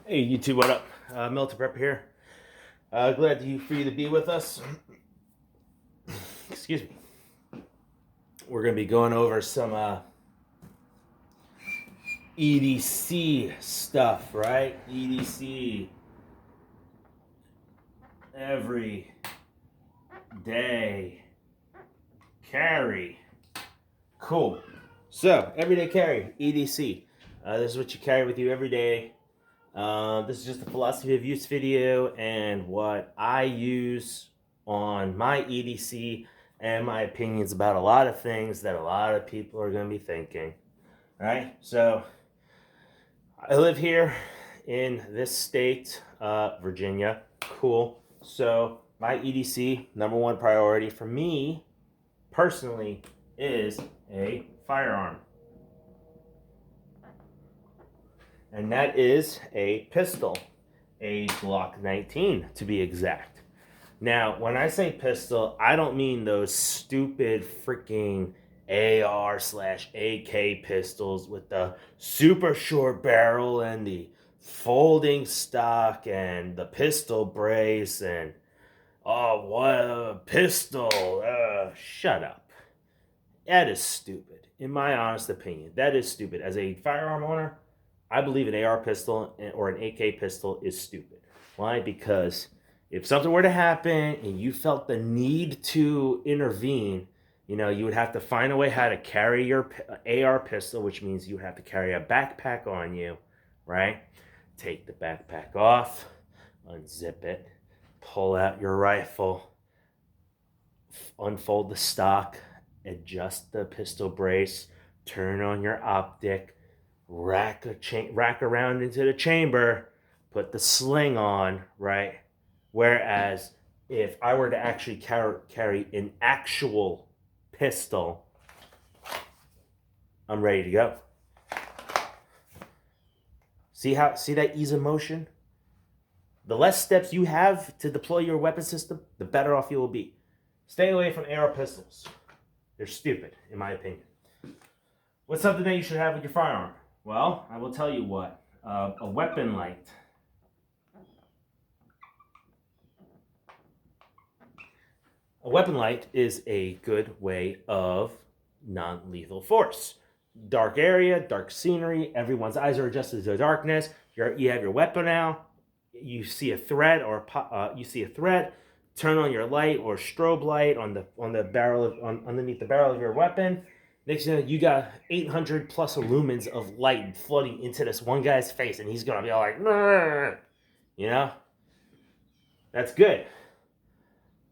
Hey YouTube, what up? Militant Prepper here. Glad for you to be with us. Excuse me. We're going to be going over some EDC stuff, right? EDC every day carry. Cool. So, everyday carry, EDC. This is what you carry with you every day. This is just a philosophy of use video and what I use on my EDC and my opinions about a lot of things that a lot of people are going to be thinking. All right, so I live here in this state, Virginia. Cool. So my EDC, number one priority for me personally, is a firearm. And that is a pistol, a Glock 19 to be exact. Now, when I say pistol, I don't mean those stupid freaking AR/AK pistols with the super short barrel and the folding stock and the pistol brace and, oh, what a pistol. Shut up. That is stupid. In my honest opinion, that is stupid. As a firearm owner, I believe an AR pistol or an AK pistol is stupid. Why? Because if something were to happen and you felt the need to intervene, you would have to find a way how to carry your AR pistol, which means you would have to carry a backpack on you, right? Take the backpack off, unzip it, pull out your rifle, unfold the stock, adjust the pistol brace, turn on your optic, rack around into the chamber, put the sling on, right? Whereas if I were to actually carry an actual pistol, I'm ready to go. See that ease of motion? The less steps you have to deploy your weapon system, the better off you will be. Stay away from AR pistols. They're stupid, in my opinion. What's something that you should have with your firearm? Well, I will tell you what, a weapon light. A weapon light is a good way of non-lethal force. Dark area, dark scenery, everyone's eyes are adjusted to the darkness. You have your weapon out. You see a threat turn on your light or strobe light on the barrel underneath the barrel of your weapon. Next thing you know, you got 800 plus lumens of light flooding into this one guy's face, and he's gonna be all like, "Nah." That's good.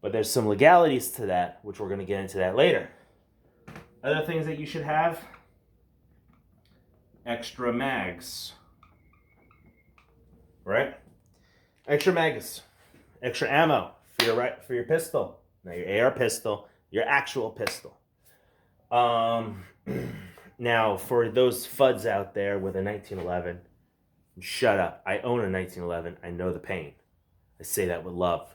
But there's some legalities to that, which we're gonna get into that later. Other things that you should have: extra mags, right? Extra mags, extra ammo for your pistol, not your AR pistol, your actual pistol. Now, for those FUDs out there with a 1911, shut up. I own a 1911. I know the pain. I say that with love.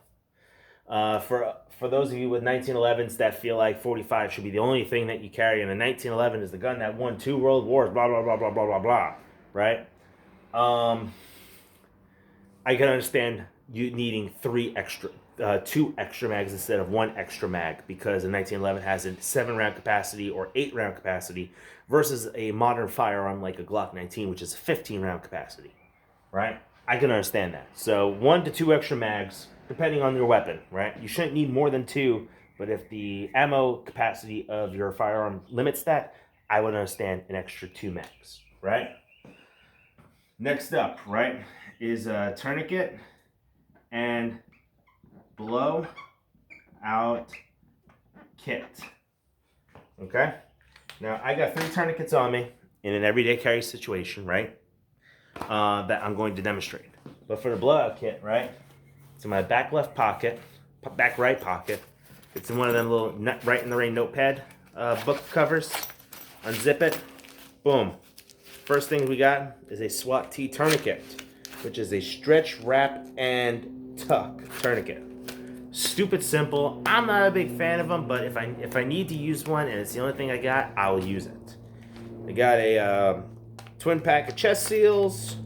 For those of you with 1911s that feel like 45 should be the only thing that you carry, and a 1911 is the gun that won 2 world wars, blah, blah, blah, blah, blah, blah, blah, right? I can understand you needing 2 extra mags instead of 1 extra mag, because a 1911 has a 7-round capacity or 8-round capacity versus a modern firearm like a Glock 19, which is a 15-round capacity, right? I can understand that. So 1 to 2 extra mags, depending on your weapon, right? You shouldn't need more than 2, but if the ammo capacity of your firearm limits that, I would understand an extra 2 mags, right? Next up, right, is a Tourniquet and Blowout Kit. Okay? Now, I got 3 tourniquets on me in an everyday carry situation, right? That I'm going to demonstrate. But for the Blowout Kit, right, it's in my back left pocket, back right pocket. It's in one of them little Right in the Rain notepad book covers. Unzip it. Boom. First thing we got is a SWAT T tourniquet, which is a stretch, wrap, and tuck tourniquet. Stupid simple. I'm not a big fan of them, but if I need to use one and it's the only thing I got, I'll use it. I got a twin pack of chest seals,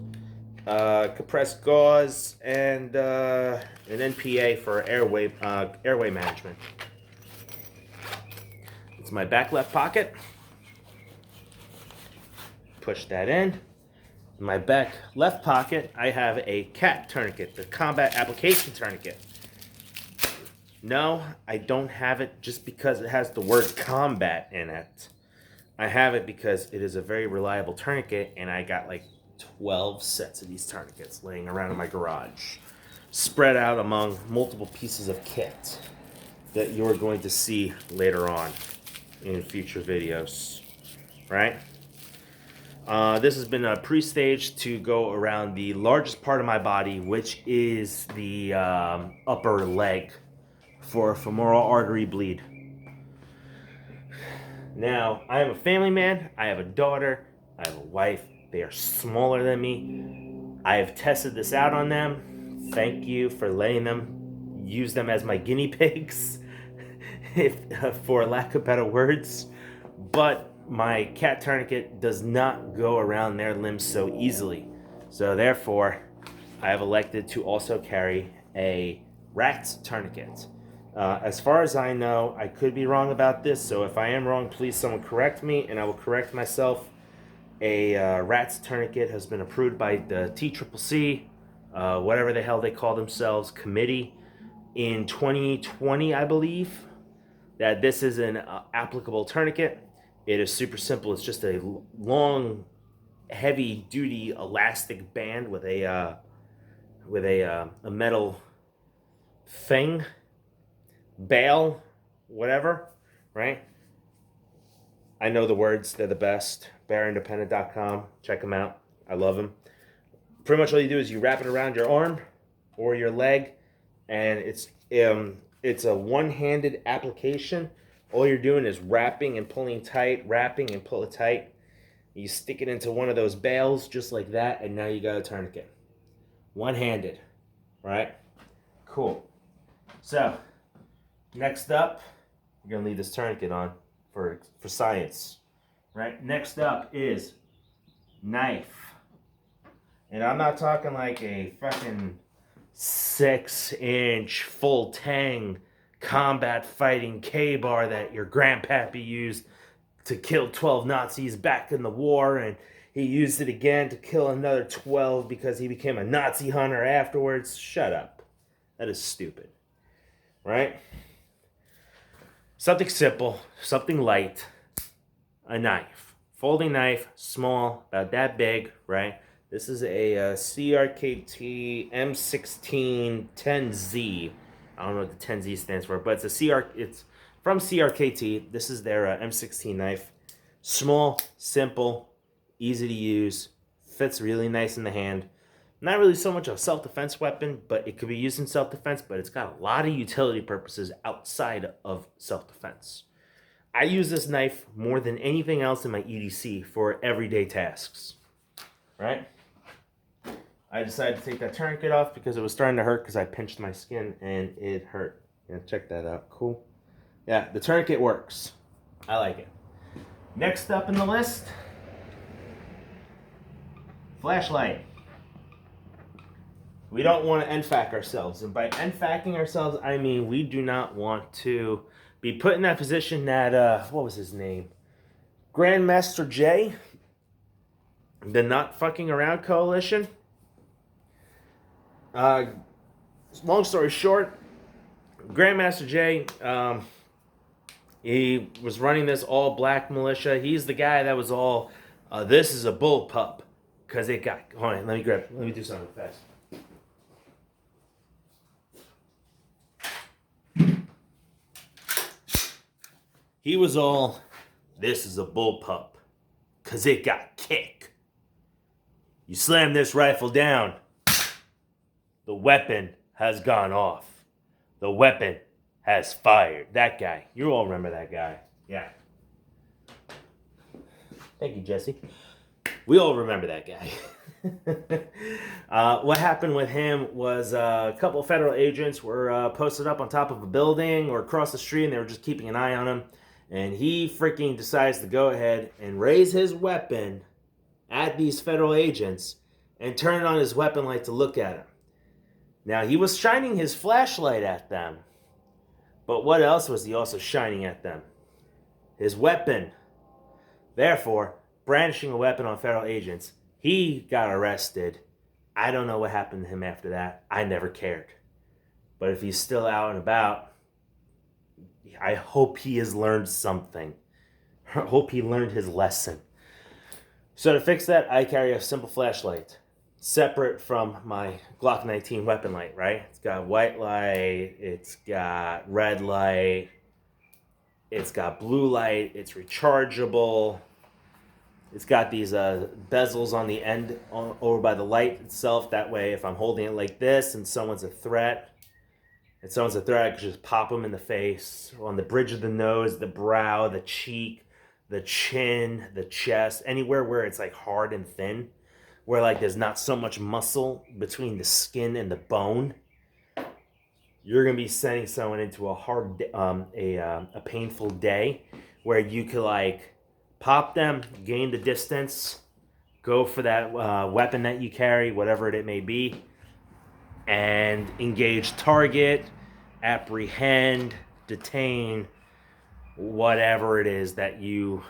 compressed gauze, and an NPA for airway management. It's my back left pocket. Push that in. In my back left pocket, I have a CAT tourniquet, the combat application tourniquet. No, I don't have it just because it has the word combat in it. I have it because it is a very reliable tourniquet, and I got like 12 sets of these tourniquets laying around in my garage, spread out among multiple pieces of kit that you're going to see later on in future videos, right? This has been pre-staged to go around the largest part of my body, which is the upper leg, for a femoral artery bleed. Now, I am a family man. I have a daughter. I have a wife. They are smaller than me. I have tested this out on them. Thank you for letting them use them as my guinea pigs, if for lack of better words. But my cat tourniquet does not go around their limbs so easily. So therefore, I have elected to also carry a rat tourniquet. As far as I know, I could be wrong about this, so if I am wrong, please someone correct me, and I will correct myself. A rat's tourniquet has been approved by the TCCC, whatever the hell they call themselves, committee, in 2020, I believe, that this is an applicable tourniquet. It is super simple. It's just a long, heavy-duty elastic band with a metal thing, bail, whatever, right? I know the words. They're the best. BearIndependent.com. Check them out. I love them. Pretty much all you do is you wrap it around your arm or your leg, and it's a one-handed application. All you're doing is wrapping and pulling tight, wrapping and pull it tight. You stick it into one of those bales just like that, and now you got a tourniquet. One-handed, right? Cool. So, next up, we're going to leave this tourniquet on for science, right? Next up is knife. And I'm not talking like a fucking 6-inch full tang combat fighting K-bar that your grandpappy used to kill 12 Nazis back in the war, and he used it again to kill another 12 because he became a Nazi hunter afterwards. Shut up. That is stupid, right? Something simple, something light, a knife. Folding knife, small, about that big, right? This is a CRKT M16 10Z. I don't know what the 10Z stands for, but it's from CRKT. This is their M16 knife. Small, simple, easy to use, fits really nice in the hand. Not really so much a self-defense weapon, but it could be used in self-defense, but it's got a lot of utility purposes outside of self-defense. I use this knife more than anything else in my EDC for everyday tasks, right? I decided to take that tourniquet off because it was starting to hurt because I pinched my skin and it hurt. Yeah, check that out. Cool. Yeah, the tourniquet works. I like it. Next up in the list, flashlight. We don't want to NFAC ourselves. And by NFACing ourselves, I mean we do not want to be put in that position that, what was his name? Grandmaster J, the Not Fucking Around Coalition. Long story short, Grandmaster J, he was running this all-black militia. He's the guy that was all, this is a bull pup. Because it got, hold on, let me do something fast. He was all, this is a bullpup, because it got kicked. You slam this rifle down, the weapon has gone off. The weapon has fired. That guy. You all remember that guy. Yeah. Thank you, Jesse. We all remember that guy. What happened with him was a couple of federal agents were posted up on top of a building or across the street, and they were just keeping an eye on him. And he freaking decides to go ahead and raise his weapon at these federal agents and turned on his weapon light to look at him. Now, he was shining his flashlight at them, but what else was he also shining at them? His weapon. Therefore, brandishing a weapon on federal agents, he got arrested. I don't know what happened to him after that. I never cared. But if he's still out and about, I hope he has learned something. I hope he learned his lesson. So to fix that, I carry a simple flashlight, separate from my Glock 19 weapon light, right? It's got white light, it's got red light, it's got blue light, it's rechargeable. It's got these bezels on the end over by the light itself. That way, if I'm holding it like this and someone's a threat, I can just pop them in the face, on the bridge of the nose, the brow, the cheek, the chin, the chest, anywhere where it's like hard and thin, where like there's not so much muscle between the skin and the bone. You're gonna be sending someone into a hard, a painful day, where you could like pop them, gain the distance, go for that weapon that you carry, whatever it may be, and engage target, apprehend, detain, whatever it is that you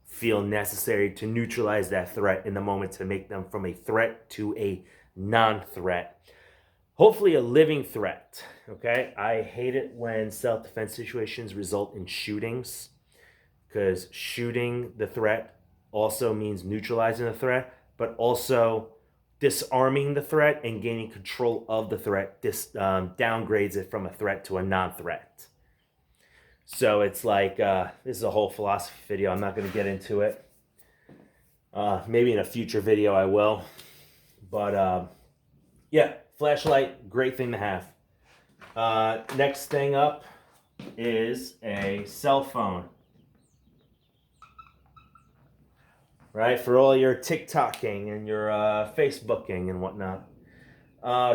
feel necessary to neutralize that threat in the moment, to make them from a threat to a non-threat. Hopefully a living threat, okay? I hate it when self-defense situations result in shootings, because shooting the threat also means neutralizing the threat, but also disarming the threat and gaining control of the threat downgrades it from a threat to a non-threat. So it's like, this is a whole philosophy video. I'm not going to get into it. Maybe in a future video I will. But yeah, flashlight, great thing to have. Next thing up is a cell phone. Right, for all your TikToking and your Facebooking and whatnot.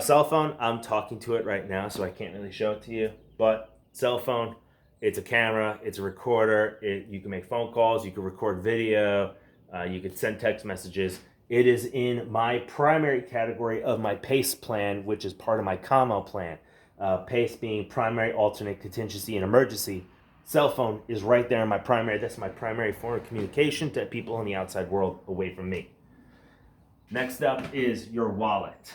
Cell phone, I'm talking to it right now, so I can't really show it to you. But cell phone, it's a camera, it's a recorder. You can make phone calls, you can record video, you can send text messages. It is in my primary category of my PACE plan, which is part of my COMO plan. PACE being primary, alternate, contingency, and emergency. Cell phone is right there in my primary. That's my primary form of communication to people in the outside world away from me. Next up is your wallet.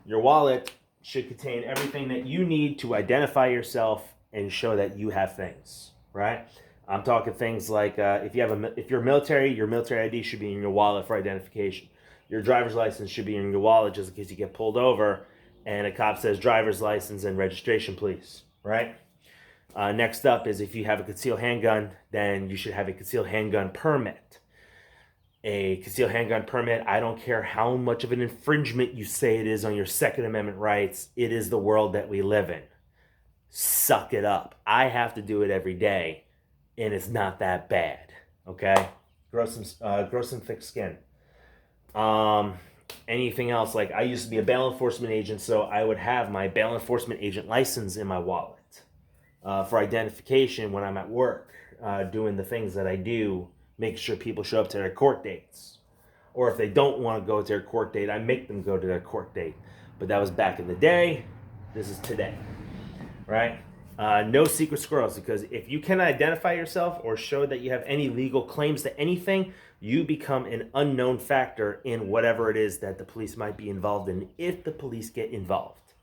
Your wallet should contain everything that you need to identify yourself and show that you have things, right? I'm talking things like if you're military, your military ID should be in your wallet for identification. Your driver's license should be in your wallet just in case you get pulled over and a cop says driver's license and registration, please, right? Next up is if you have a concealed handgun, then you should have a concealed handgun permit. A concealed handgun permit, I don't care how much of an infringement you say it is on your Second Amendment rights, it is the world that we live in. Suck it up. I have to do it every day, and it's not that bad, okay? Grow some thick skin. Anything else, like I used to be a bail enforcement agent, so I would have my bail enforcement agent license in my wallet. For identification when I'm at work, doing the things that I do, making sure people show up to their court dates. Or if they don't want to go to their court date, I make them go to their court date. But that was back in the day. This is today, right? No secret squirrels, because if you can identify yourself or show that you have any legal claims to anything, you become an unknown factor in whatever it is that the police might be involved in, if the police get involved,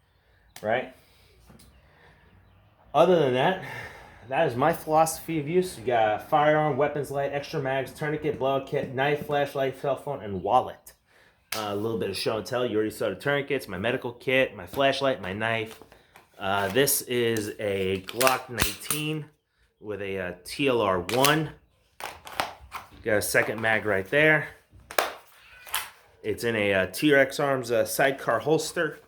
right? Other than that, that is my philosophy of use. You got firearm, weapons light, extra mags, tourniquet, blowout kit, knife, flashlight, cell phone, and wallet. A little bit of show and tell. You already saw the tourniquets, my medical kit, my flashlight, my knife. This is a Glock 19 with a TLR1. Got a second mag right there. It's in a T-Rex Arms sidecar holster.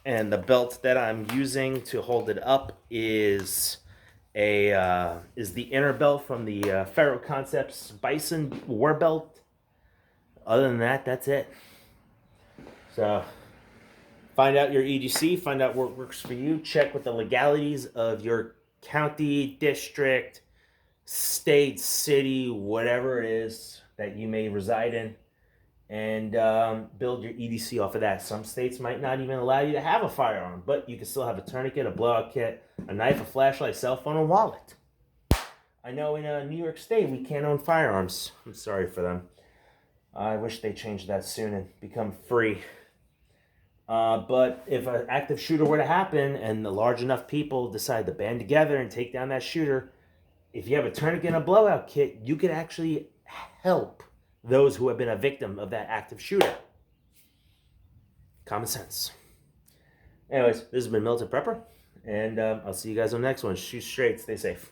And the belt that I'm using to hold it up is the inner belt from the Ferro Concepts Bison War Belt. Other than that, that's it. So find out your EDC, find out what works for you. Check with the legalities of your county, district, state, city, whatever it is. that you may reside in, and build your EDC off of that. Some states might not even allow you to have a firearm, but you can still have a tourniquet, a blowout kit, a knife, a flashlight, cell phone, and wallet. I know in New York State we can't own firearms. I'm sorry for them. I wish they changed that soon and become free. But if an active shooter were to happen and the large enough people decide to band together and take down that shooter, if you have a tourniquet and a blowout kit, you could actually help those who have been a victim of that active shooter. Common sense. Anyways, this has been Militant Prepper, and I'll see you guys on the next one. Shoot straight, stay safe.